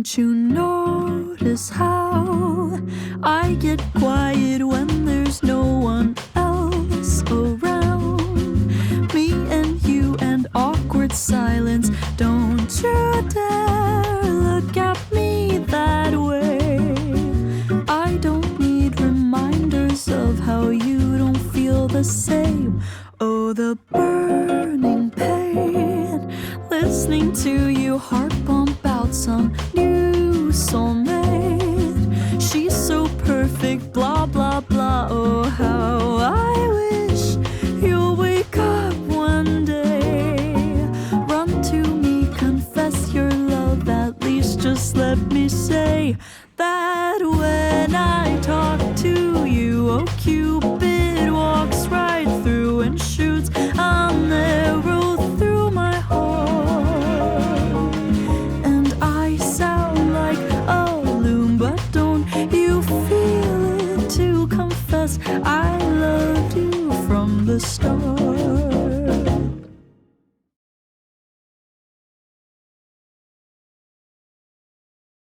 Don't you notice how I get quiet when there's no one else around? Me and you and awkward silence. Don't you dare look at me that way. I don't need reminders of how you don't feel the same. Oh, the burning pain, listening to you heart bump out some new soulmate. She's so perfect, blah, blah, blah. Oh, how I wish you'll wake up one day. Run to me, confess your love, at least just let me say that when I talk to you, oh, Cupid walks right through and shoots an arrow through my heart. And I sound like a loon, but don't you feel it to confess I loved you from the start?